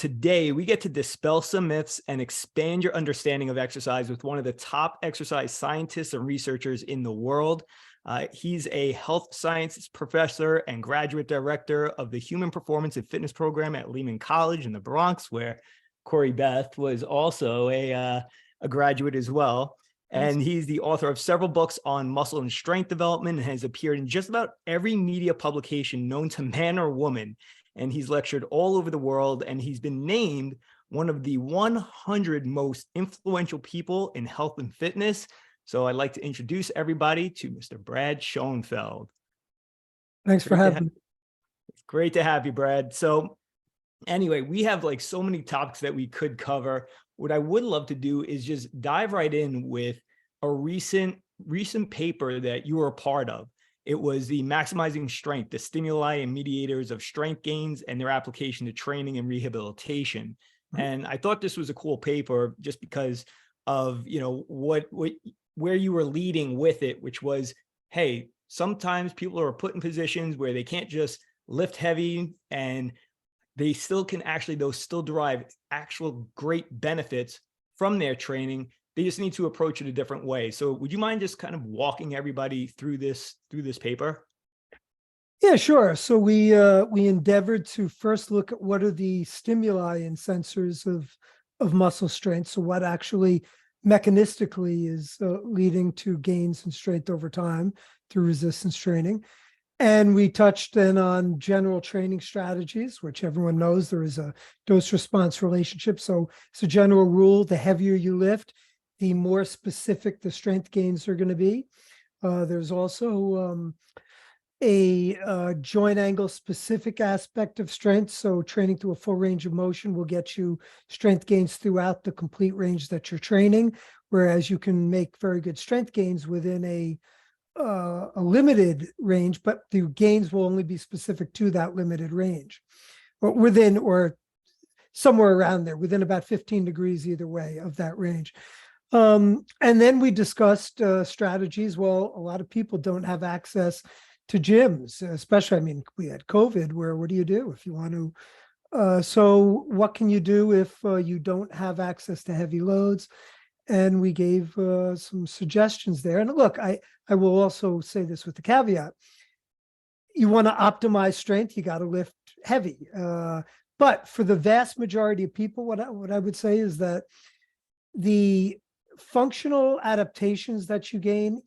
Today, we get to dispel some myths and expand your understanding of exercise with one of the top exercise scientists and researchers in the world. He's a health sciences professor and graduate director of the Human Performance and Fitness Program at Lehman College in the Bronx, where Corrie-Beth was also a graduate as well. And he's the author of several books on muscle and strength development and has appeared in just about every media publication known to man or woman. And he's lectured all over the world, and he's been named one of the 100 most influential people in health and fitness. So I'd like to introduce everybody to Mr. Brad Schoenfeld. Thanks for having me. It's great to have you, Brad. So anyway, we have like so many topics that we could cover. What I would love to do is just dive right in with a recent paper that you were a part of. It was the Maximizing Strength, the Stimuli and Mediators of Strength Gains and Their Application to Training and Rehabilitation. Mm-hmm. And I thought this was a cool paper just because of, where you were leading with it, which was, hey, sometimes people are put in positions where they can't just lift heavy, and they still can actually, they'll still derive actual great benefits from their training. They just need to approach it a different way. So would you mind just kind of walking everybody through this paper? Yeah, sure. So we endeavored to first look at what are the stimuli and sensors of muscle strength. So what actually mechanistically is leading to gains in strength over time through resistance training. And we touched then on general training strategies, which everyone knows there is a dose-response relationship. So it's a general rule: the heavier you lift, the more specific the strength gains are going to be. There's also a joint angle specific aspect of strength. So training through a full range of motion will get you strength gains throughout the complete range that you're training, whereas you can make very good strength gains within a limited range, but the gains will only be specific to that limited range, or within, or somewhere around there, within about 15 degrees either way of that range. And then we discussed strategies. Well, a lot of people don't have access to gyms, especially, we had COVID, where what do you do if you want to? So what can you do if you don't have access to heavy loads? And we gave some suggestions there. And look, I will also say this with the caveat: you want to optimize strength, you got to lift heavy. But for the vast majority of people, what I would say is that the functional adaptations that you gain,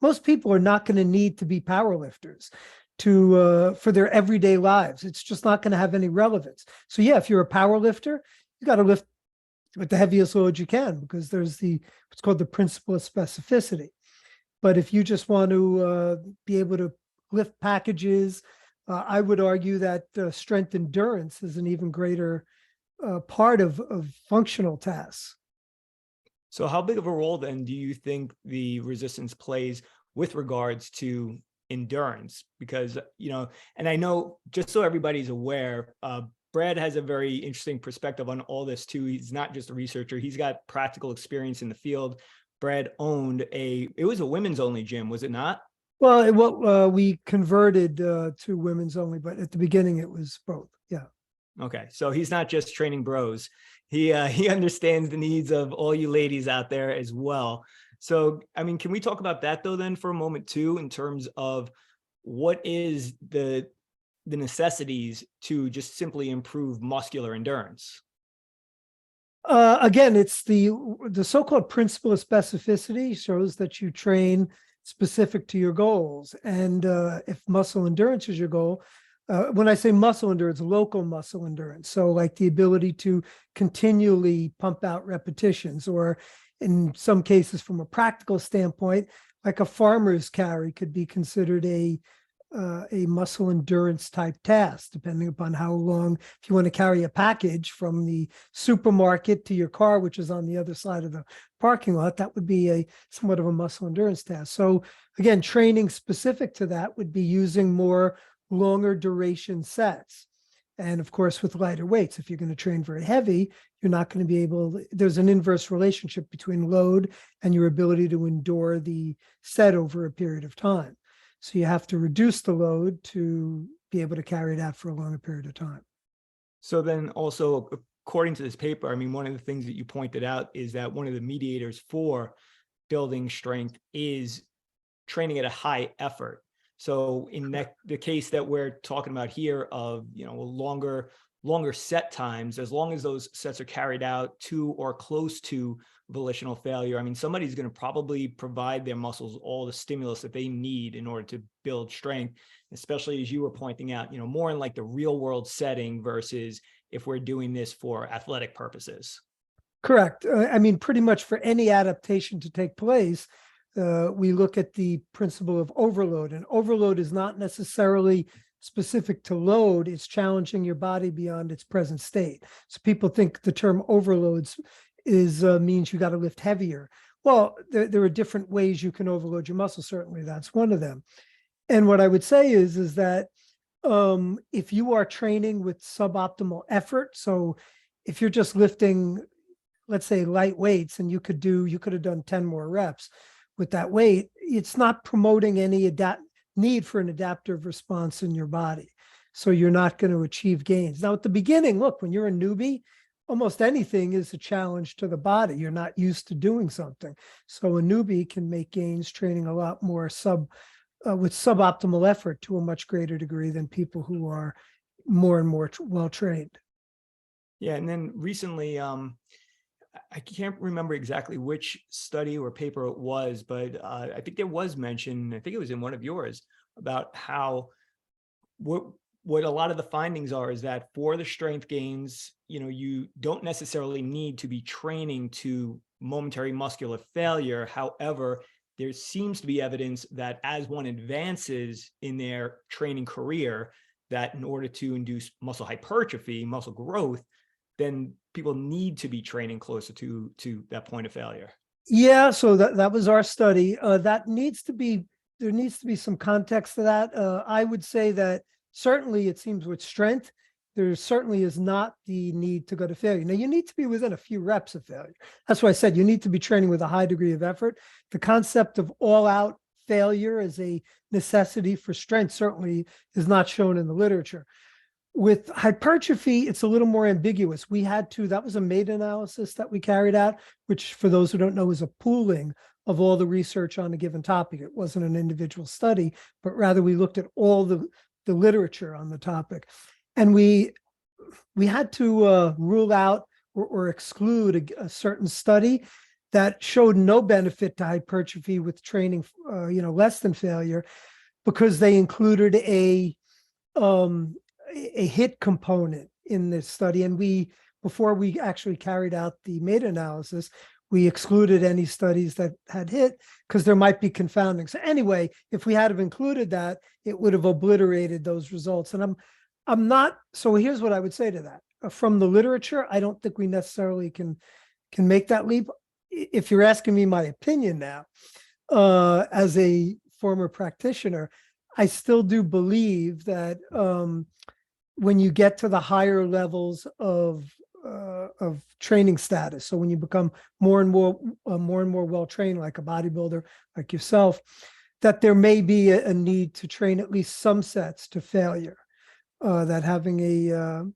most people are not going to need to be powerlifters for their everyday lives. It's just not going to have any relevance. So yeah, if you're a power lifter, you got to lift with the heaviest load you can, because there's what's called the principle of specificity. But if you just want to be able to lift packages, I would argue that strength endurance is an even greater part of functional tasks. So how big of a role then do you think the resistance plays with regards to endurance? Because, and I know, just so everybody's aware, Brad has a very interesting perspective on all this too. He's not just a researcher, he's got practical experience in the field. Brad owned it was a women's only gym, was it not? Well, we converted to women's only, but at the beginning it was both. Yeah. Okay. So he's not just training bros. He understands the needs of all you ladies out there as well. So, can we talk about that though then for a moment too, in terms of what is the necessities to just simply improve muscular endurance? Again, it's the so-called principle of specificity shows that you train specific to your goals. And if muscle endurance is your goal, when I say muscle endurance, local muscle endurance, so like the ability to continually pump out repetitions, or in some cases from a practical standpoint, like a farmer's carry could be considered a muscle endurance type task, depending upon how long. If you want to carry a package from the supermarket to your car, which is on the other side of the parking lot, that would be somewhat of a muscle endurance task. So again, training specific to that would be using more longer duration sets. And of course, with lighter weights, if you're going to train very heavy, you're not going to be able, there's an inverse relationship between load and your ability to endure the set over a period of time. So you have to reduce the load to be able to carry it out for a longer period of time. So then also according to this paper, I mean, one of the things that you pointed out is that one of the mediators for building strength is training at a high effort. So in the case that we're talking about here of, longer set times, as long as those sets are carried out to or close to volitional failure, I mean, somebody's going to probably provide their muscles all the stimulus that they need in order to build strength, especially as you were pointing out, more in like the real world setting versus if we're doing this for athletic purposes. Correct. I mean, pretty much for any adaptation to take place, we look at the principle of overload, and overload is not necessarily specific to load. It's challenging your body beyond its present state. So people think the term overloads means you got to lift heavier. Well, there are different ways you can overload your muscle. Certainly, that's one of them. And what I would say is that if you are training with suboptimal effort, so if you're just lifting, let's say, light weights, and you could have done 10 more reps with that weight, it's not promoting any need for an adaptive response in your body. So you're not going to achieve gains. Now, at the beginning, look, when you're a newbie, almost anything is a challenge to the body. You're not used to doing something. So a newbie can make gains training a lot more with suboptimal effort to a much greater degree than people who are more and more well-trained. Yeah. And then recently, I can't remember exactly which study or paper it was, but I think there was mention, I think it was in one of yours, about how what a lot of the findings are is that for the strength gains, you don't necessarily need to be training to momentary muscular failure. However, there seems to be evidence that as one advances in their training career, that in order to induce muscle hypertrophy, muscle growth, then people need to be training closer to that point of failure. Yeah, so that was our study. There needs to be some context to that. I would say that certainly it seems with strength, there certainly is not the need to go to failure. Now, you need to be within a few reps of failure. That's why I said you need to be training with a high degree of effort. The concept of all-out failure as a necessity for strength certainly is not shown in the literature. With hypertrophy, it's a little more ambiguous. That was a meta-analysis that we carried out, which for those who don't know is a pooling of all the research on a given topic. It wasn't an individual study, but rather we looked at all the literature on the topic. And we had to rule out or exclude a certain study that showed no benefit to hypertrophy with training, less than failure, because they included a hit component in this study. And before we actually carried out the meta-analysis, we excluded any studies that had hit because there might be confounding. So anyway, if we had have included that, it would have obliterated those results. And I'm not, so here's what I would say to that. From the literature, I don't think we necessarily can make that leap. If you're asking me my opinion now, as a former practitioner, I still do believe that when you get to the higher levels of training status, so when you become more and more well-trained, like a bodybuilder, like yourself, that there may be a need to train at least some sets to failure. That having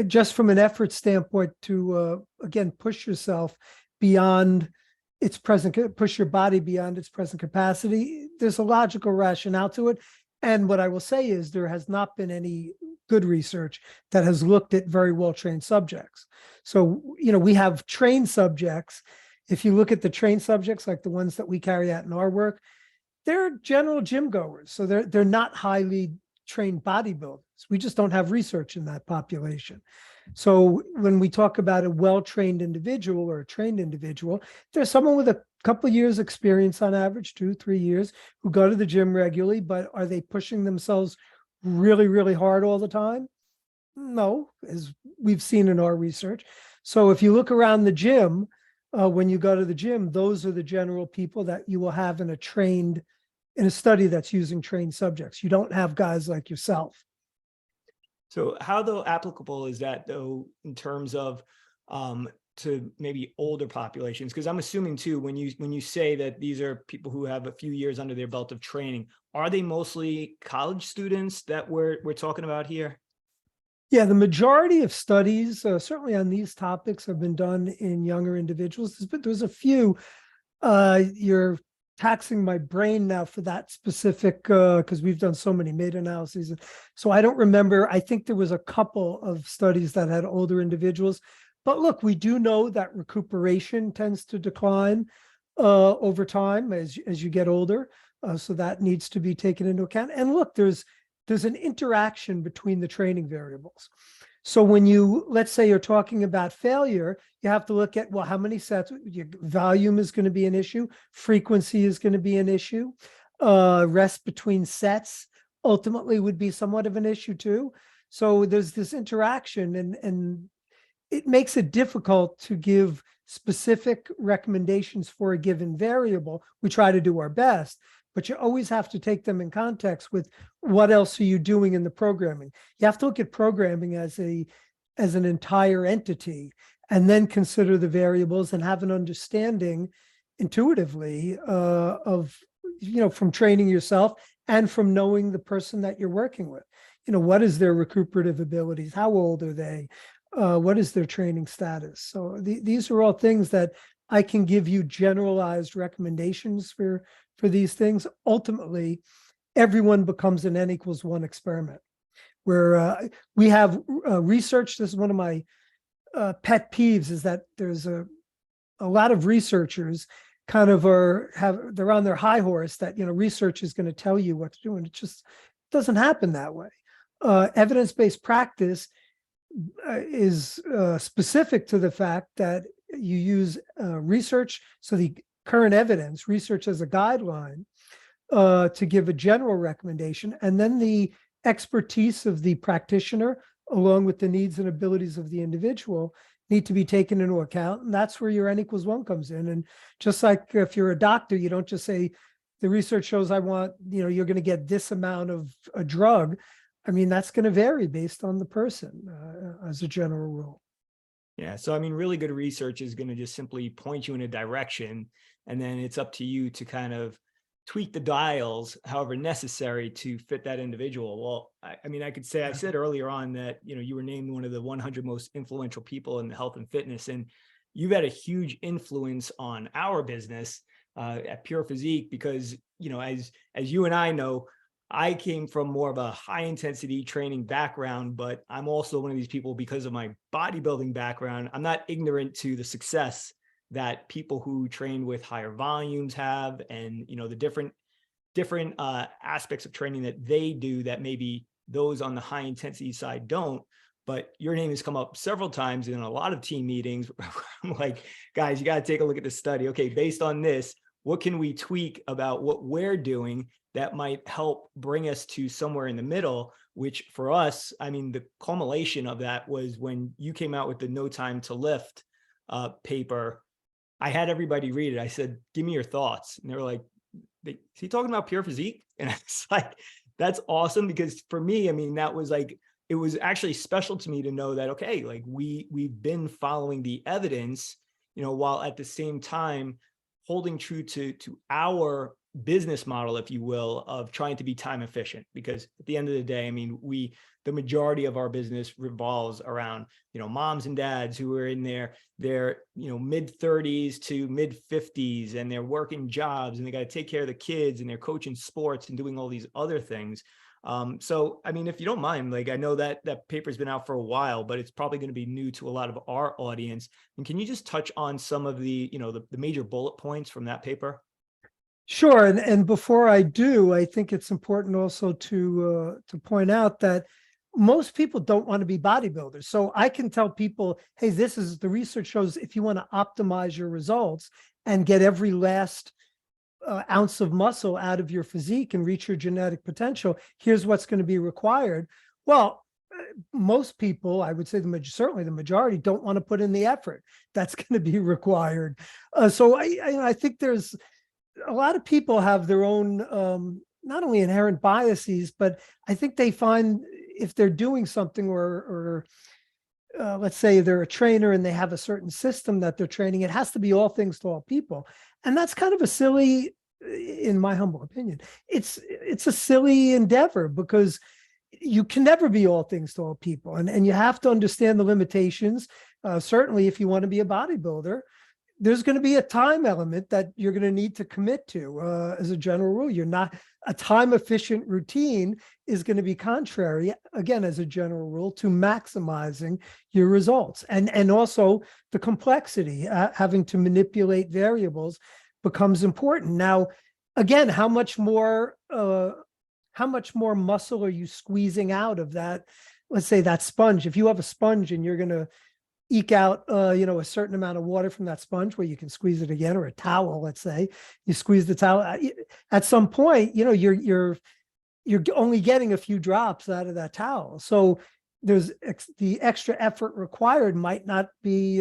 just from an effort standpoint to, again, push yourself beyond its present, push your body beyond its present capacity, there's a logical rationale to it. And what I will say is there has not been any good research that has looked at very well-trained subjects. So, we have trained subjects. If you look at the trained subjects, like the ones that we carry out in our work, they're general gym goers. So they're not highly trained bodybuilders. We just don't have research in that population. So when we talk about a well-trained individual or a trained individual, there's someone with a couple of years experience on average, 2-3 years, who go to the gym regularly, but are they pushing themselves really, really hard all the time? No, as we've seen in our research. So if you look around the gym, when you go to the gym, those are the general people that you will have in a study that's using trained subjects. You don't have guys like yourself. So how though applicable is that though in terms of to maybe older populations? Because I'm assuming too, when you say that these are people who have a few years under their belt of training, are they mostly college students that we're talking about here? Yeah, the majority of studies, certainly on these topics, have been done in younger individuals. There's a few. You're taxing my brain now for that specific, because we've done so many meta-analyses. So I don't remember. I think there was a couple of studies that had older individuals. But look, we do know that recuperation tends to decline over time as you get older. So that needs to be taken into account. And look, there's an interaction between the training variables. So when you, let's say you're talking about failure, you have to look at, well, how many sets, your volume is going to be an issue, frequency is going to be an issue, rest between sets ultimately would be somewhat of an issue too. So there's this interaction, and it makes it difficult to give specific recommendations for a given variable. We try to do our best, but you always have to take them in context with what else are you doing in the programming. You have to look at programming as an entire entity, and then consider the variables and have an understanding intuitively of, from training yourself and from knowing the person that you're working with. What is their recuperative abilities? How old are they? What is their training status? So these are all things that I can give you generalized recommendations for these things. Ultimately, everyone becomes an N=1 experiment, where we have research. This is one of my pet peeves, is that there's a lot of researchers kind of they're on their high horse that, research is going to tell you what to do. And it just doesn't happen that way. Evidence-based practice is specific to the fact that you use research. So the current evidence, research as a guideline to give a general recommendation, and then the expertise of the practitioner, along with the needs and abilities of the individual, need to be taken into account. And that's where your N=1 comes in. And just like if you're a doctor, you don't just say, the research shows I want, you're going to get this amount of a drug. I mean, that's going to vary based on the person as a general rule. Yeah. So, I mean, really good research is going to just simply point you in a direction, and then it's up to you to kind of tweak the dials however necessary to fit that individual. Well, I mean, I could say, I said earlier on that, you were named one of the 100 most influential people in the health and fitness, and you've had a huge influence on our business at Pure Physique, because, as you and I know, I came from more of a high intensity training background, but I'm also one of these people, because of my bodybuilding background, I'm not ignorant to the success that people who train with higher volumes have, and, the different aspects of training that they do that maybe those on the high intensity side don't. But your name has come up several times in a lot of team meetings. I'm like, guys, you got to take a look at this study. Okay, based on this, what can we tweak about what we're doing that might help bring us to somewhere in the middle? Which for us, I mean, the culmination of that was when you came out with the No Time to Lift paper. I had everybody read it. I said, give me your thoughts. And they were like, is he talking about Pure Physique? And it's like, that's awesome, because for me, I mean, that was like, it was actually special to me to know that, okay, like we've been following the evidence, while at the same time holding true to our business model, if you will, of trying to be time efficient. Because at the end of the day, I mean, the majority of our business revolves around, moms and dads who are in their mid 30s to mid 50s, and they're working jobs, and they got to take care of the kids, and they're coaching sports and doing all these other things. So, I mean, if you don't mind, like, I know that paper's been out for a while, but it's probably going to be new to a lot of our audience. And can you just touch on some of the, the major bullet points from that paper? Sure. And before I do, I think it's important also to point out that most people don't want to be bodybuilders. So I can tell people, hey, this is the research shows, if you want to optimize your results and get every last ounce of muscle out of your physique and reach your genetic potential, here's what's going to be required. Well, most people, I would say certainly the majority, don't want to put in the effort that's going to be required. So I think there's a lot of people have their own not only inherent biases, but I think they find if they're doing something, or let's say they're a trainer and they have a certain system that they're training, it has to be all things to all people. And that's kind of a silly, in my humble opinion, it's a silly endeavor, because you can never be all things to all people, and you have to understand the limitations. Certainly, if you want to be a bodybuilder, there's going to be a time element that you're going to need to commit to. As a general rule, you're not a time efficient routine is going to be contrary, again, as a general rule, to maximizing your results. And also the complexity, having to manipulate variables becomes important. Now, again, how much more muscle are you squeezing out of that? Let's say that sponge. If you have a sponge and you're going to eke out, a certain amount of water from that sponge where you can squeeze it again, or a towel, let's say, you squeeze the towel. At some point, you're only getting a few drops out of that towel. So there's the extra effort required might not be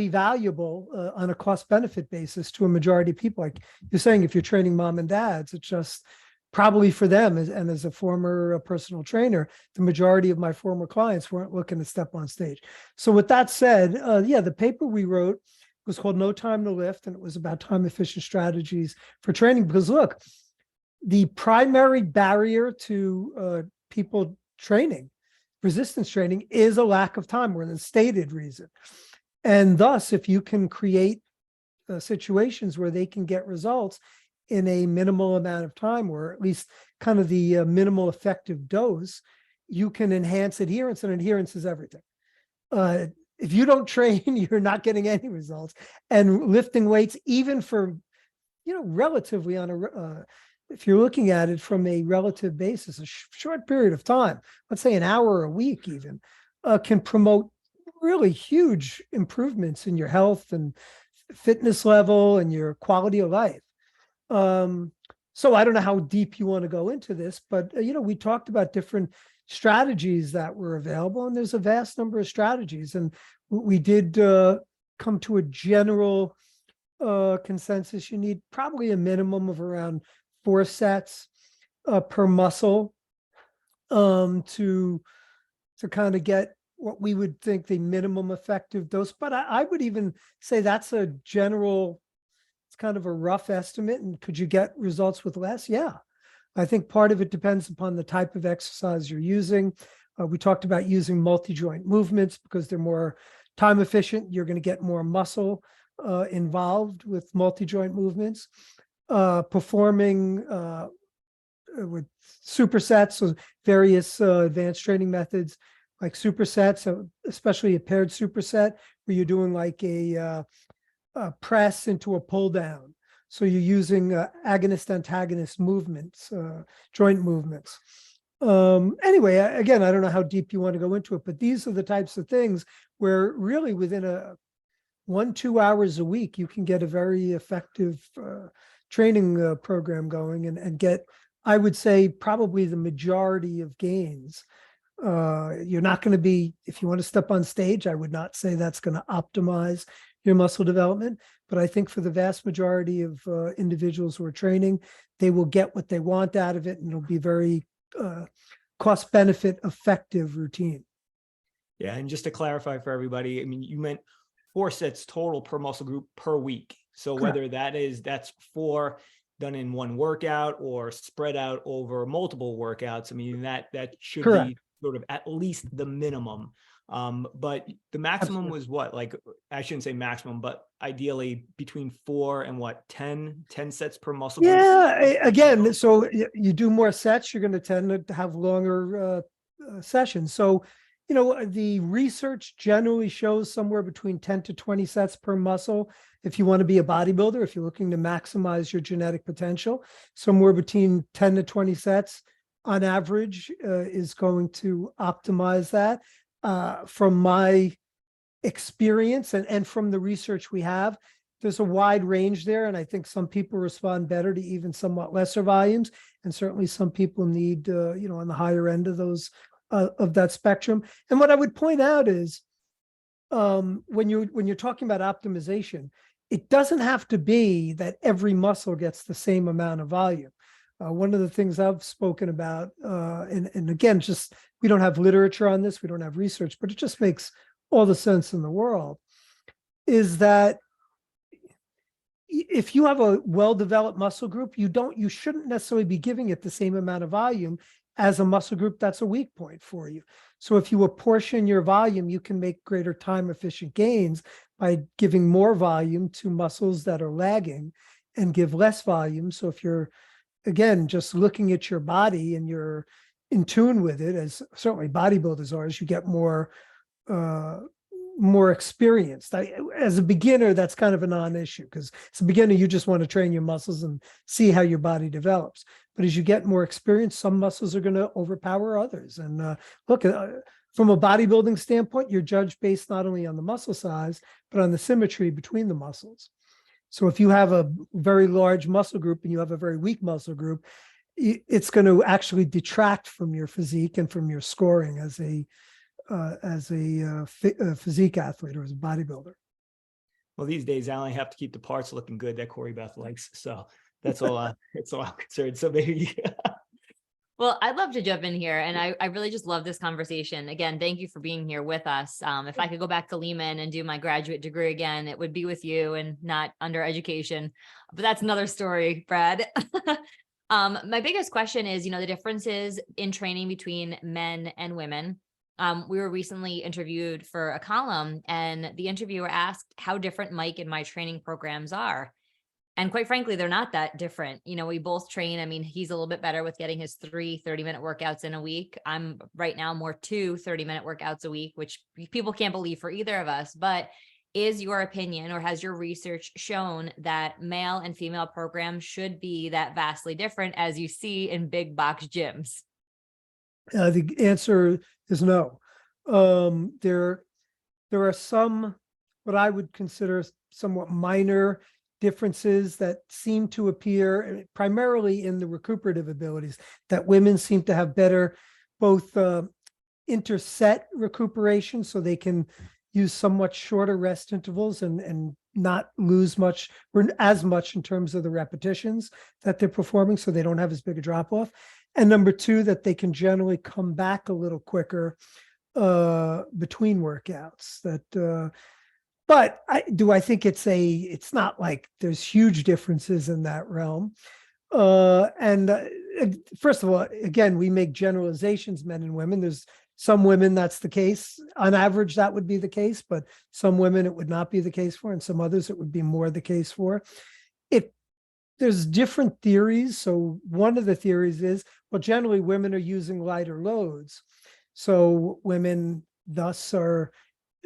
valuable on a cost benefit basis to a majority of people. Like you're saying, if you're training mom and dads, it's just probably for them, and as a former personal trainer, the majority of my former clients weren't looking to step on stage. So with that said, the paper we wrote was called No Time to Lift, and it was about time efficient strategies for training. Because look, the primary barrier to people training, resistance training, is a lack of time, or the stated reason. And thus, if you can create situations where they can get results in a minimal amount of time, or at least kind of the minimal effective dose, you can enhance adherence, and adherence is everything. If you don't train, you're not getting any results. And lifting weights, even for, relatively if you're looking at it from a relative basis, a short period of time, let's say an hour a week even, can promote really huge improvements in your health and fitness level and your quality of life. So I don't know how deep you want to go into this, but we talked about different strategies that were available, and there's a vast number of strategies. And we did come to a general consensus. You need probably a minimum of around 4 sets per muscle to kind of get what we would think the minimum effective dose. But I would even say that's a general, it's kind of a rough estimate. And could you get results with less? Yeah. I think part of it depends upon the type of exercise you're using. We talked about using multi-joint movements because they're more time efficient. You're going to get more muscle involved with multi-joint movements. Performing with supersets, so various advanced training methods like supersets, especially a paired superset where you're doing like a press into a pull down. So you're using agonist-antagonist movements, joint movements. Anyway, again, I don't know how deep you want to go into it, but these are the types of things where really within 1-2 hours a week, you can get a very effective training program going and get, I would say, probably the majority of gains. You're not going to be, if you want to step on stage, I would not say that's going to optimize your muscle development. But I think for the vast majority of individuals who are training, they will get what they want out of it, and it'll be very cost benefit effective routine. Yeah. And just to clarify for everybody, I mean, you meant 4 sets total per muscle group per week. So Correct. whether that's 4 done in one workout or spread out over multiple workouts, I mean, that should Correct. be sort of at least the minimum. But the maximum Absolutely. was what? Like, I shouldn't say maximum, but ideally between 4 and 10 sets per muscle group. Yeah, again, so you do more sets, you're going to tend to have longer sessions. So, the research generally shows somewhere between 10 to 20 sets per muscle. If you want to be a bodybuilder, if you're looking to maximize your genetic potential, somewhere between 10 to 20 sets on average is going to optimize that. From my experience and from the research we have, there's a wide range there. And I think some people respond better to even somewhat lesser volumes. And certainly some people need, on the higher end of those, of that spectrum. And what I would point out is when you're talking about optimization, it doesn't have to be that every muscle gets the same amount of volume. One of the things I've spoken about, and again, just we don't have literature on this, we don't have research, but it just makes all the sense in the world, is that if you have a well-developed muscle group, you shouldn't necessarily be giving it the same amount of volume as a muscle group, that's a weak point for you. So if you apportion your volume, you can make greater time efficient gains by giving more volume to muscles that are lagging and give less volume. So if you're, again, just looking at your body and you're in tune with it, as certainly bodybuilders are, as you get more experienced. As a beginner, that's kind of a non-issue, because as a beginner, you just want to train your muscles and see how your body develops. But as you get more experience, some muscles are going to overpower others. And look, from a bodybuilding standpoint, you're judged based not only on the muscle size, but on the symmetry between the muscles. So if you have a very large muscle group and you have a very weak muscle group, it's going to actually detract from your physique and from your scoring as a physique athlete or as a bodybuilder. Well, these days I only have to keep the parts looking good that Corrie-Beth likes. So that's all. That's all I'm concerned. So maybe. Well, I'd love to jump in here, and I really just love this conversation. Again, thank you for being here with us. If I could go back to Lehman and do my graduate degree again, it would be with you and not under education. But that's another story, Brad. My biggest question is, the differences in training between men and women. We were recently interviewed for a column, and the interviewer asked how different Mike and my training programs are. And quite frankly, they're not that different. We both train. I mean, he's a little bit better with getting his 3 30-minute workouts in a week. I'm right now more 2 30-minute workouts a week, which people can't believe for either of us. But is your opinion, or has your research shown that male and female programs should be that vastly different as you see in big box gyms? The answer is no. There are some, what I would consider somewhat minor differences that seem to appear primarily in the recuperative abilities, that women seem to have better both interset recuperation, so they can use somewhat shorter rest intervals and not lose much or as much in terms of the repetitions that they're performing, so they don't have as big a drop off. And number 2, that they can generally come back a little quicker between workouts. But I think it's not like there's huge differences in that realm. First of all, again, we make generalizations, men and women. There's some women that's the case. On average, that would be the case, but some women it would not be the case for, and some others it would be more the case for. There's different theories. So one of the theories is, well, generally women are using lighter loads. So women thus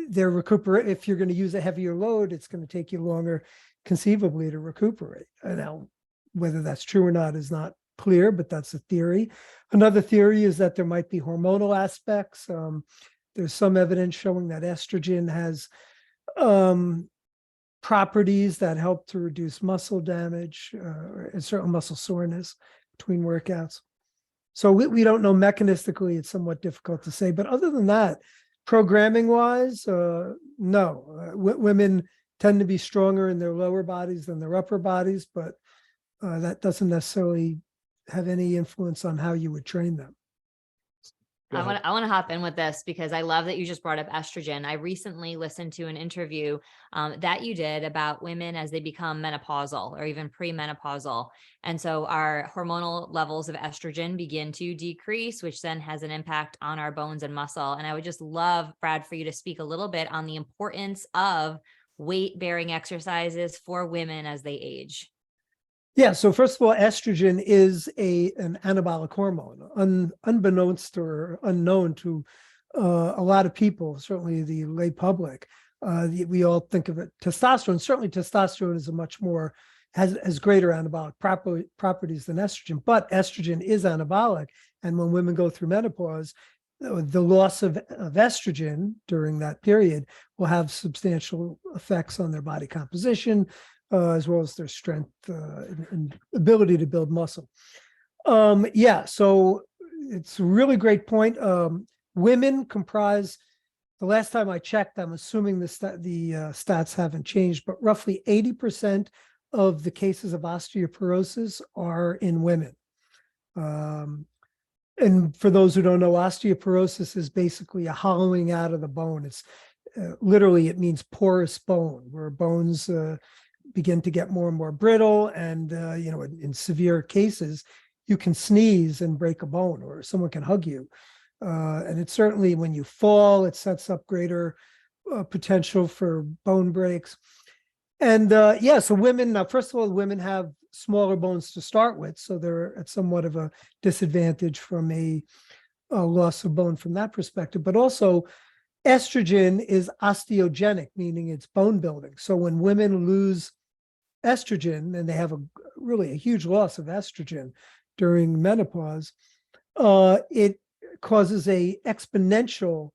they're recuperate. If you're going to use a heavier load, it's going to take you longer conceivably to recuperate. Now, whether that's true or not is not clear, but that's a theory. Another theory is that there might be hormonal aspects. There's some evidence showing that estrogen has properties that help to reduce muscle damage and certain muscle soreness between workouts. So we don't know mechanistically. It's somewhat difficult to say. But other than that, programming wise, no. Women tend to be stronger in their lower bodies than their upper bodies, but that doesn't necessarily have any influence on how you would train them. I want to hop in with this because I love that you just brought up estrogen. I recently listened to an interview that you did about women as they become menopausal or even premenopausal. And so our hormonal levels of estrogen begin to decrease, which then has an impact on our bones and muscle. And I would just love, Brad, for you to speak a little bit on the importance of weight-bearing exercises for women as they age. Yeah. So first of all, estrogen is an anabolic hormone, unbeknownst or unknown to a lot of people, certainly the lay public. We all think of it testosterone. Certainly, testosterone is has greater anabolic properties than estrogen. But estrogen is anabolic, and when women go through menopause, the loss of estrogen during that period will have substantial effects on their body composition, as well as their strength and ability to build muscle. So it's a really great point. Women comprise, the last time I checked, I'm assuming the stats haven't changed, but roughly 80% of the cases of osteoporosis are in women. And for those who don't know, osteoporosis is basically a hollowing out of the bone. It's literally, it means porous bone, where bones begin to get more and more brittle. And, in severe cases, you can sneeze and break a bone, or someone can hug you. And it's certainly when you fall, it sets up greater potential for bone breaks. And yeah, so women, now, first of all, women have smaller bones to start with, so they're at somewhat of a disadvantage from a loss of bone from that perspective. But also, estrogen is osteogenic, meaning it's bone building. So when women lose estrogen, and they have really a huge loss of estrogen during menopause, it causes a exponential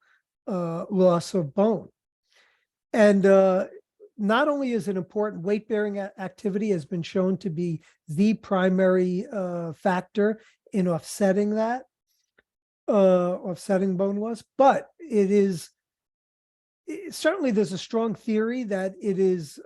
loss of bone. And not only is it important, weight-bearing activity has been shown to be the primary factor in offsetting that, offsetting bone loss, but certainly there's a strong theory that it is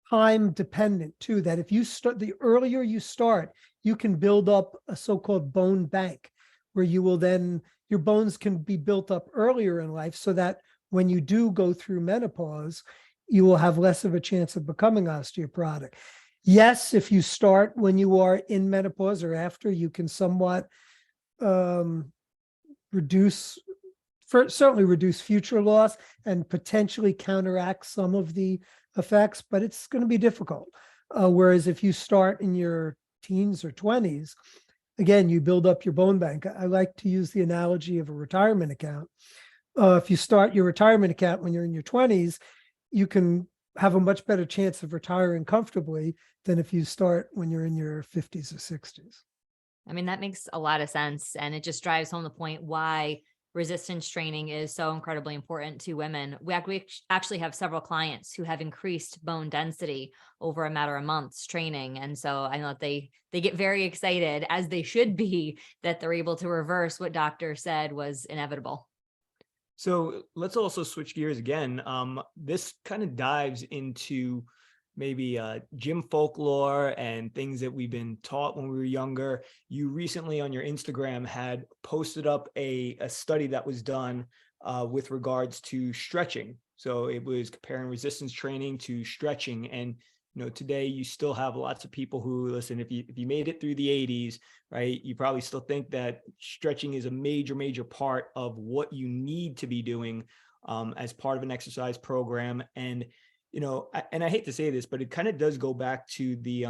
time dependent too, that if you start, the earlier you start, you can build up a so-called bone bank, where you will then, your bones can be built up earlier in life, so that when you do go through menopause, you will have less of a chance of becoming osteoporotic. Yes, if you start when you are in menopause or after, you can somewhat certainly reduce future loss and potentially counteract some of the effects, but it's going to be difficult. Whereas if you start in your teens or 20s, again, you build up your bone bank. I like to use the analogy of a retirement account. If you start your retirement account when you're in your 20s, you can have a much better chance of retiring comfortably than if you start when you're in your 50s or 60s. I mean, that makes a lot of sense. And it just drives home the point why resistance training is so incredibly important to women. We actually have several clients who have increased bone density over a matter of months training. And so I know that they get very excited, as they should be, that they're able to reverse what doctor said was inevitable. So let's also switch gears again. This kind of dives into maybe gym folklore and things that we've been taught when we were younger. You recently on your Instagram had posted up a study that was done with regards to stretching. So it was comparing resistance training to stretching. And today you still have lots of people who, listen, if you made it through the 80s, right, you probably still think that stretching is a major part of what you need to be doing as part of an exercise program. And I hate to say this, but it kind of does go back to the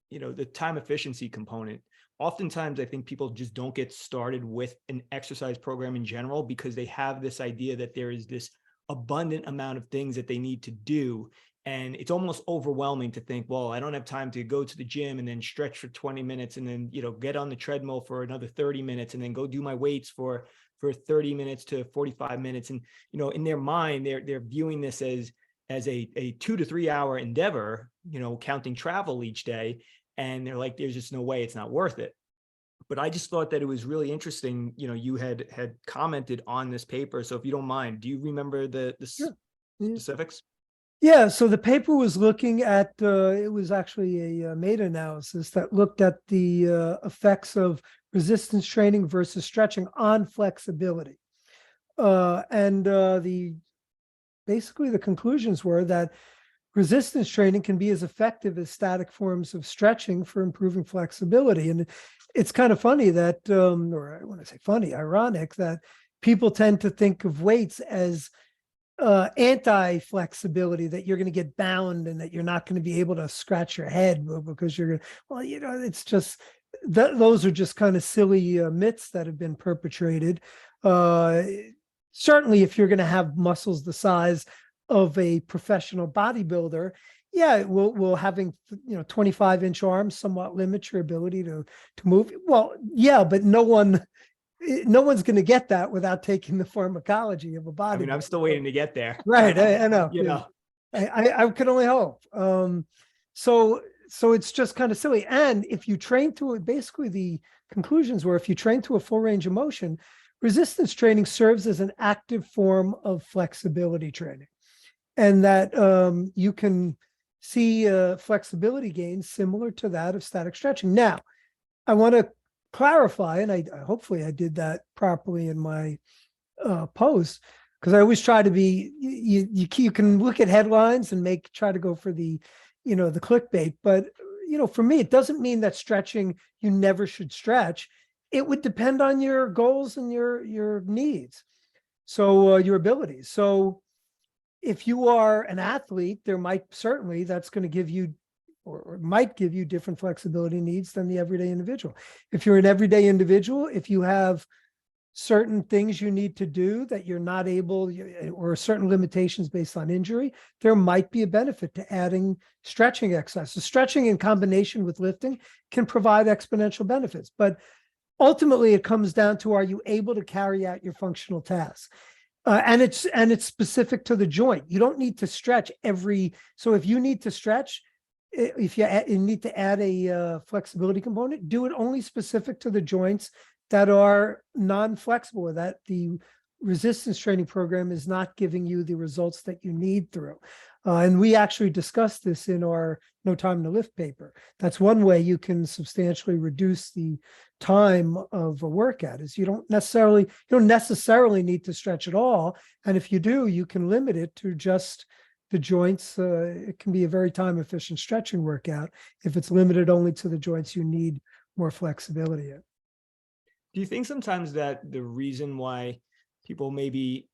the time efficiency component. Oftentimes, I think people just don't get started with an exercise program in general because they have this idea that there is this abundant amount of things that they need to do. And it's almost overwhelming to think, well, I don't have time to go to the gym and then stretch for 20 minutes and then, get on the treadmill for another 30 minutes and then go do my weights for 30 minutes to 45 minutes. And, in their mind, they're viewing this as a 2 to 3 hour endeavor, counting travel each day. And they're like, there's just no way, it's not worth it. But I just thought that it was really interesting. You had commented on this paper. So if you don't mind, do you remember the Sure. specifics? Yeah, so the paper was looking at, it was actually a meta-analysis that looked at the effects of resistance training versus stretching on flexibility. Basically the conclusions were that resistance training can be as effective as static forms of stretching for improving flexibility. And it's kind of funny that, or when I say funny, ironic, that people tend to think of weights as anti-flexibility, that you're going to get bound and that you're not going to be able to scratch your head because you're going to, well, it's just, those are just kind of silly myths that have been perpetrated. Certainly, if you're going to have muscles the size of a professional bodybuilder, yeah, will having 25-inch arms somewhat limit your ability to move. Well, yeah, but no one's going to get that without taking the pharmacology of a bodybuilder. I mean, I'm still waiting to get there. Right, I know. I could only hope. So it's just kind of silly. And if you train to it, basically the conclusions were, if you train to a full range of motion, resistance training serves as an active form of flexibility training, and that you can see flexibility gains similar to that of static stretching. Now, I want to clarify, and I hopefully I did that properly in my post, because I always try to be, you can look at headlines and try to go for the the clickbait, but for me, it doesn't mean that stretching, you never should stretch. It would depend on your goals and your needs. So your abilities. So if you are an athlete, there might certainly, that's going to give you or might give you different flexibility needs than the everyday individual. If you're an everyday individual, if you have certain things you need to do that you're not able, or certain limitations based on injury, there might be a benefit to adding stretching exercise. So stretching in combination with lifting can provide exponential benefits. But ultimately, it comes down to, are you able to carry out your functional tasks? And it's specific to the joint. You don't need to stretch so if you need to stretch, if you need to add a flexibility component, do it only specific to the joints that are non-flexible, or that the resistance training program is not giving you the results that you need through. And we actually discussed this in our No Time to Lift paper. That's one way you can substantially reduce the time of a workout, is you don't necessarily need to stretch at all. And if you do, you can limit it to just the joints. It can be a very time efficient stretching workout if it's limited only to the joints you need more flexibility in. Do you think sometimes that the reason why people maybe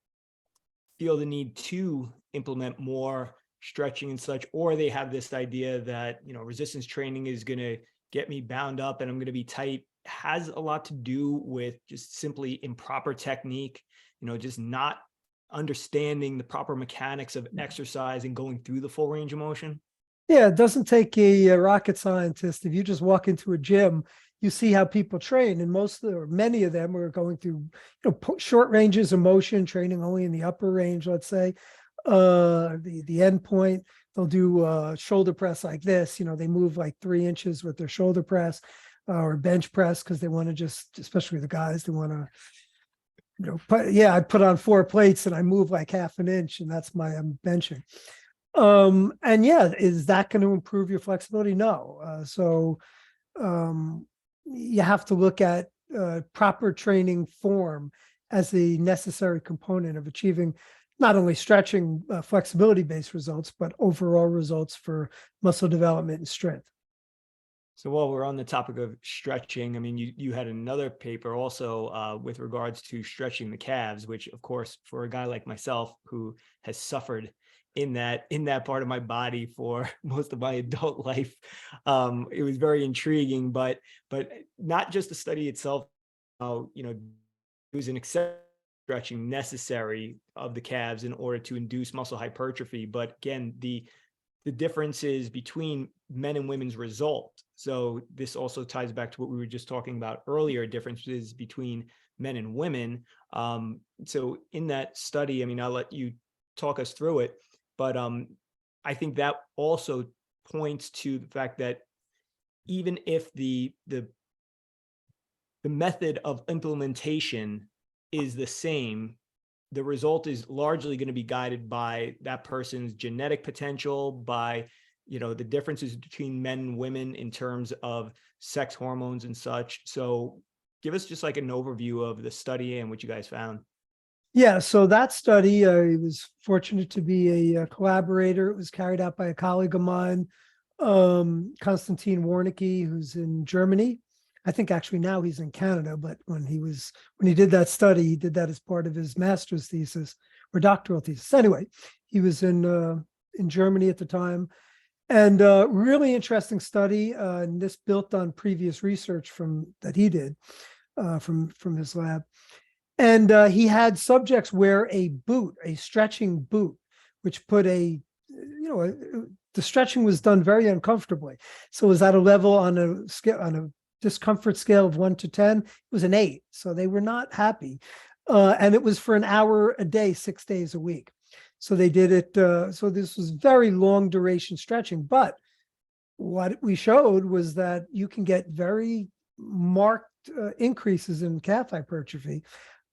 feel the need to implement more stretching and such, or they have this idea that, resistance training is going to get me bound up and I'm going to be tight, has a lot to do with just simply improper technique, just not understanding the proper mechanics of exercise and going through the full range of motion? Yeah, it doesn't take a rocket scientist. If you just walk into a gym, you see how people train, and many of them are going through, short ranges of motion, training only in the upper range. Let's say, the end point, they'll do shoulder press like this. They move like 3 inches with their shoulder press, or bench press, because they want to especially the guys, they want to, I put on 4 plates and I move like half an inch, and I'm benching. And yeah, is that going to improve your flexibility? No. So you have to look at proper training form as a necessary component of achieving not only stretching flexibility-based results, but overall results for muscle development and strength. So while we're on the topic of stretching, I mean, you had another paper also with regards to stretching the calves, which of course, for a guy like myself who has suffered in that part of my body for most of my adult life, it was very intriguing. But not just the study itself, it was an excessive stretching necessary of the calves in order to induce muscle hypertrophy. But again, the differences between men and women's result. So this also ties back to what we were just talking about earlier, differences between men and women. So in that study, I mean, I'll let you talk us through it, but I think that also points to the fact that even if the method of implementation is the same, the result is largely going to be guided by that person's genetic potential, by the differences between men and women in terms of sex hormones and such. So give us just like an overview of the study and what you guys found. Yeah, so that study, I was fortunate to be a collaborator. It was carried out by a colleague of mine, Konstantin Warnicki, who's in Germany. I think actually now he's in Canada, but when he did that study, he did that as part of his master's thesis or doctoral thesis. Anyway, he was in Germany at the time, and really interesting study. And this built on previous research that he did from his lab. And he had subjects wear a stretching boot, which put the stretching was done very uncomfortably. So it was at a level on a discomfort scale of 1 to 10, it was an 8. So they were not happy. And it was for an hour a day, 6 days a week. So they did it. So this was very long duration stretching. But what we showed was that you can get very marked increases in calf hypertrophy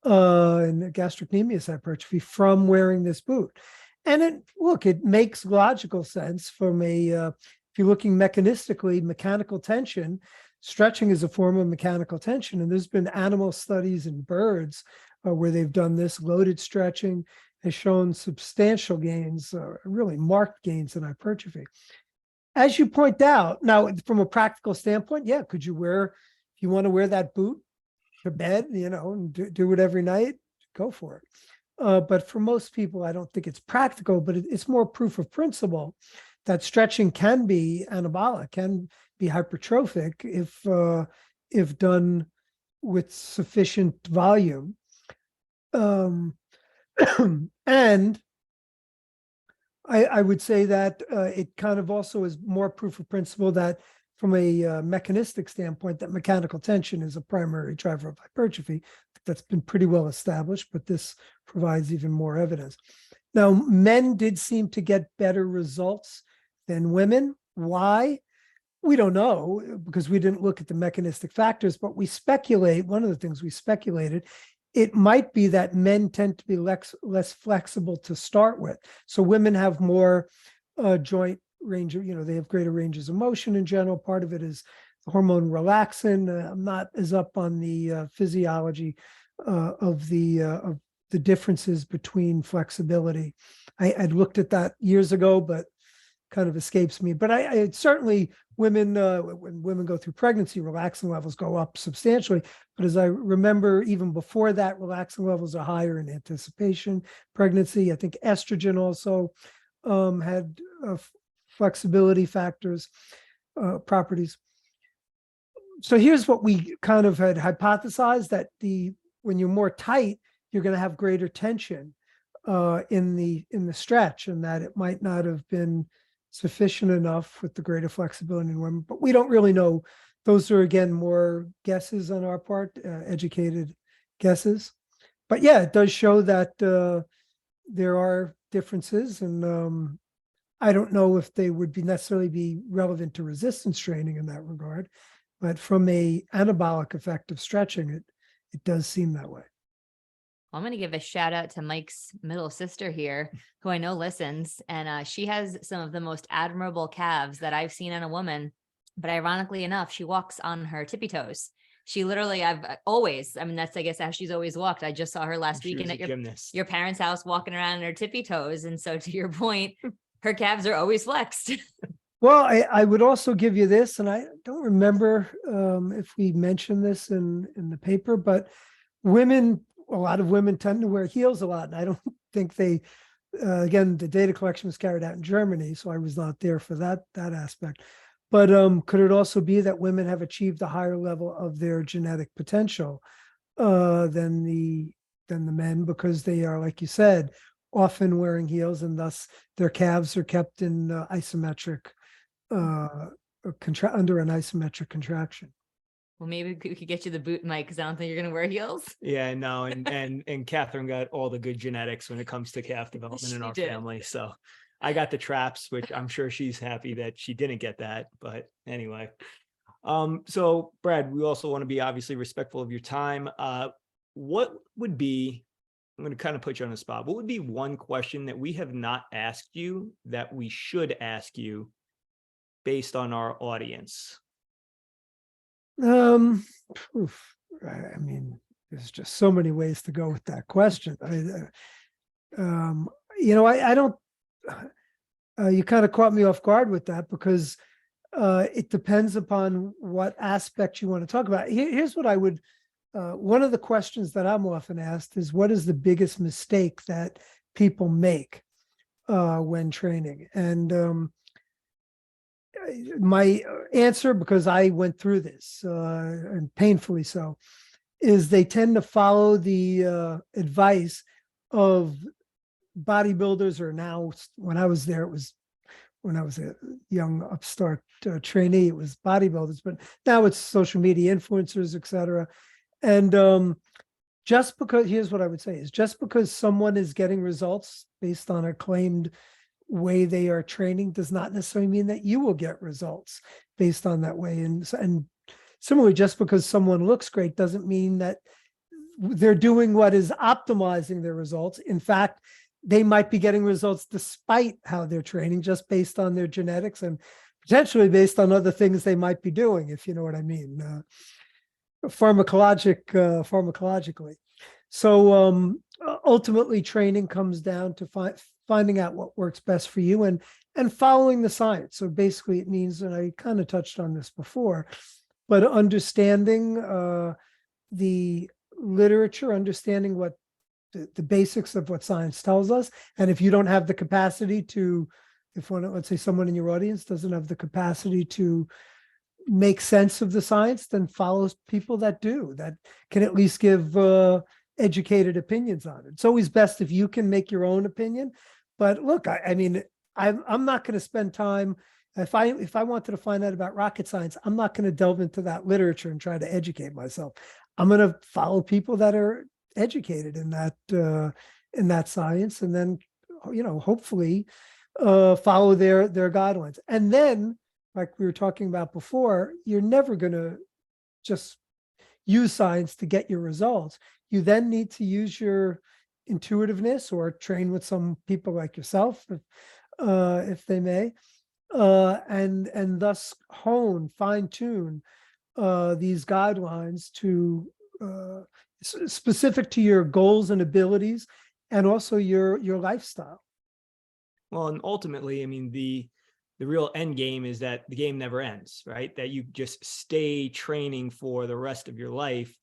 and gastrocnemius hypertrophy from wearing this boot. And it makes logical sense from if you're looking mechanistically, mechanical tension. Stretching is a form of mechanical tension, and there's been animal studies in birds where they've done this. Loaded stretching has shown substantial gains, really marked gains in hypertrophy. as you point out, now from a practical standpoint, yeah, could you wear, if you want to wear that boot to bed, and do it every night, go for it. But for most people, I don't think it's practical, but it's more proof of principle that stretching can be anabolic, can be hypertrophic if done with sufficient volume. And I would say that it kind of also is more proof of principle that from a mechanistic standpoint, that mechanical tension is a primary driver of hypertrophy. That's been pretty well established, but this provides even more evidence. Now, men did seem to get better results than women. Why? We don't know, because we didn't look at the mechanistic factors, but we speculate, one of the things we speculated, it might be that men tend to be less flexible to start with. So women have more joint range of, they have greater ranges of motion in general. Part of it is the hormone relaxin. I'm not as up on the physiology of the differences between flexibility. I'd looked at that years ago, but kind of escapes me. But I certainly women, when women go through pregnancy, relaxin levels go up substantially. But as I remember, even before that, relaxin levels are higher in anticipation pregnancy. I think estrogen also had flexibility factors, properties. So here's what we kind of had hypothesized, that when you're more tight, you're going to have greater tension in the stretch, and that it might not have been sufficient enough with the greater flexibility in women. But we don't really know. Those are, again, more guesses on our part, educated guesses. But yeah, it does show that there are differences, and I don't know if they would necessarily be relevant to resistance training in that regard, but from a anabolic effect of stretching, it does seem that way. I'm going to give a shout out to Mike's middle sister here, who I know listens, and she has some of the most admirable calves that I've seen in a woman. But ironically enough, she walks on her tippy toes. She literally, that's, I guess, how she's always walked. I just saw her last weekend at your parents' house walking around in her tippy toes. And so to your point, her calves are always flexed. Well, I would also give you this, and I don't remember if we mentioned this in the paper, but a lot of women tend to wear heels a lot. And I don't think again, the data collection was carried out in Germany, so I was not there for that aspect. But could it also be that women have achieved a higher level of their genetic potential than the men, because they are, like you said, often wearing heels, and thus their calves are kept in isometric under an isometric contraction. Well, maybe we could get you the boot, Mike, because I don't think you're going to wear heels. Yeah, no, and Catherine got all the good genetics when it comes to calf development in our family. So I got the traps, which I'm sure she's happy that she didn't get that. But anyway, so Brad, we also want to be obviously respectful of your time. What would be, I'm going to kind of put you on the spot, what would be one question that we have not asked you that we should ask you based on our audience? I mean, there's just so many ways to go with that question. I don't, you kind of caught me off guard with that, because it depends upon what aspect you want to talk about. Here's what I would, one of the questions that I'm often asked is, what is the biggest mistake that people make when training? And my answer, because I went through this and painfully so, is they tend to follow the advice of bodybuilders, or now, when I was there, it was when I was a young upstart trainee, it was bodybuilders, but now it's social media influencers, et cetera. And just because, here's what I would say, is just because someone is getting results based on a claimed way they are training does not necessarily mean that you will get results based on that way. And similarly, just because someone looks great doesn't mean that they're doing what is optimizing their results. In fact, they might be getting results despite how they're training, just based on their genetics and potentially based on other things they might be doing, if you know what I mean, pharmacologically. So ultimately, training comes down to finding out what works best for you and following the science. So basically it means, and I kind of touched on this before, but understanding the literature, understanding what the basics of what science tells us. And if you don't have the capacity to, if one, let's say someone in your audience doesn't have the capacity to make sense of the science, then follow people that do, that can at least give educated opinions on it. It's always best if you can make your own opinion. But look, I mean, I'm not going to spend time, if I wanted to find out about rocket science, I'm not going to delve into that literature and try to educate myself. I'm going to follow people that are educated in that science, and then, hopefully follow their guidelines. And then, like we were talking about before, you're never going to just use science to get your results. You then need to use your intuitiveness or train with some people like yourself, if they may, and thus fine tune these guidelines to specific to your goals and abilities, and also your lifestyle. Well, and ultimately, I mean, the real end game is that the game never ends, right? That you just stay training for the rest of your life,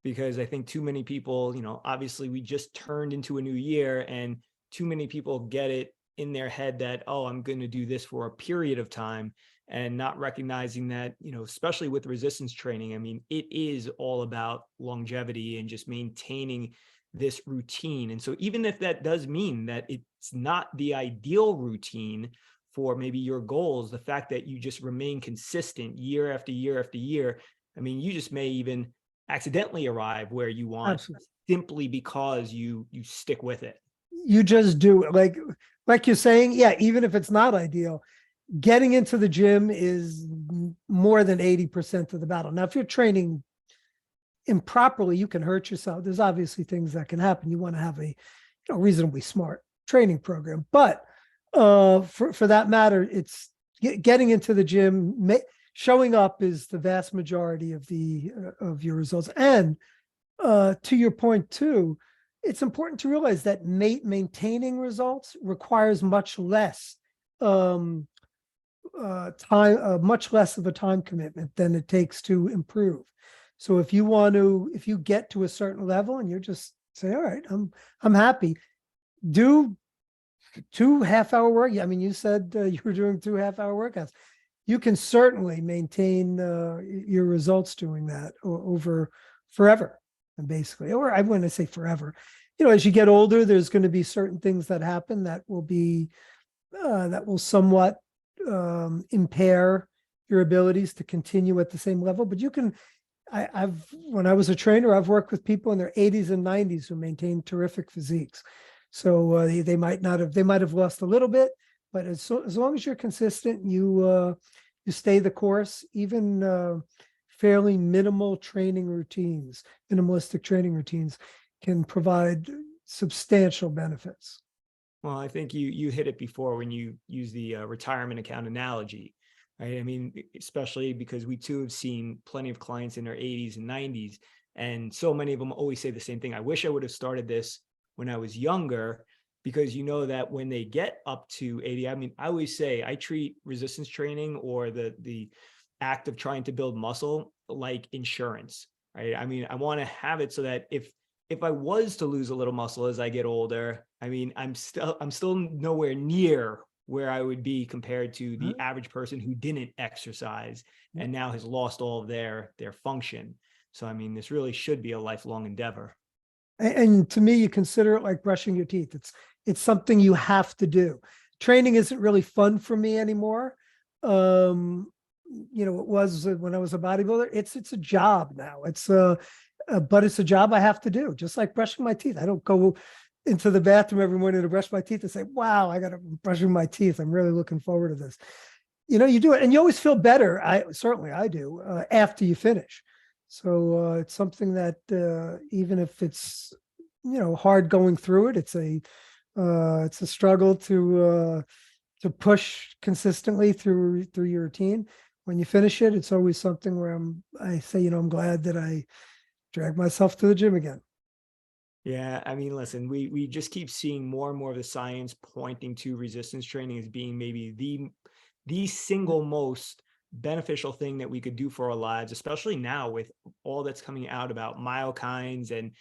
because I think too many people, obviously we just turned into a new year, and too many people get it in their head that, oh, I'm going to do this for a period of time, and not recognizing that, especially with resistance training, I mean, it is all about longevity and just maintaining this routine. And so even if that does mean that it's not the ideal routine for maybe your goals, the fact that you just remain consistent year after year after year, I mean, you just may even accidentally arrive where you want. Absolutely. Simply because you stick with it. You just do it. Like you're saying, yeah, even if it's not ideal, getting into the gym is more than 80% of the battle. Now, if you're training improperly, you can hurt yourself. There's obviously things that can happen. You want to have a reasonably smart training program, but for that matter, it's getting into the gym, showing up is the vast majority of your results. And to your point too, it's important to realize that maintaining results requires much less time, much less of a time commitment than it takes to improve. So if you get to a certain level and you're just say, all right, I'm happy, do 2 half-hour work. I mean, you said you were doing 2 half-hour workouts. You can certainly maintain your results doing that over forever, and basically, or I wouldn't say forever. As you get older, there's going to be certain things that happen that will somewhat impair your abilities to continue at the same level. But you can. When I was a trainer, I've worked with people in their 80s and 90s who maintain terrific physiques. So they might have lost a little bit, but as long as you're consistent, you stay the course. Even fairly minimalistic training routines can provide substantial benefits. Well, I think you hit it before when you use the retirement account analogy, right? I mean, especially because we too have seen plenty of clients in their 80s and 90s, and so many of them always say the same thing. I wish I would have started this when I was younger, because that when they get up to 80, I mean, I always say I treat resistance training or the act of trying to build muscle like insurance, right? I mean, I want to have it so that if I was to lose a little muscle as I get older, I mean, I'm still nowhere near where I would be compared to the average person who didn't exercise and now has lost all of their function. So, I mean, this really should be a lifelong endeavor. And to me, you consider it like brushing your teeth. It's something you have to do. Training isn't really fun for me anymore. It was when I was a bodybuilder. It's a job now. But it's a job I have to do, just like brushing my teeth. I don't go into the bathroom every morning to brush my teeth and say, wow, I got to brushing my teeth. I'm really looking forward to this. You do it and you always feel better. I do after you finish. So it's something that even if it's hard going through it, it's a struggle to push consistently through your routine. When you finish it, it's always something where I say, I'm glad that I dragged myself to the gym again. Yeah, I mean, listen, we just keep seeing more and more of the science pointing to resistance training as being maybe the single most beneficial thing that we could do for our lives, especially now with all that's coming out about myokines and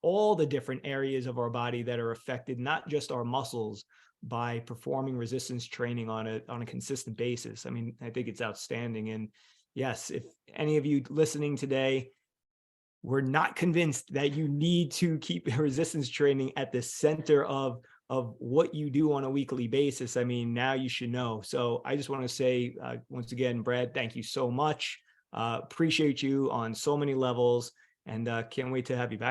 all the different areas of our body that are affected, not just our muscles, by performing resistance training on a consistent basis. I mean, I think it's outstanding. And yes, if any of you listening today, we're not convinced that you need to keep resistance training at the center of what you do on a weekly basis. I mean, now you should know. So I just want to say once again, Brad, thank you so much. Appreciate you on so many levels, and can't wait to have you back.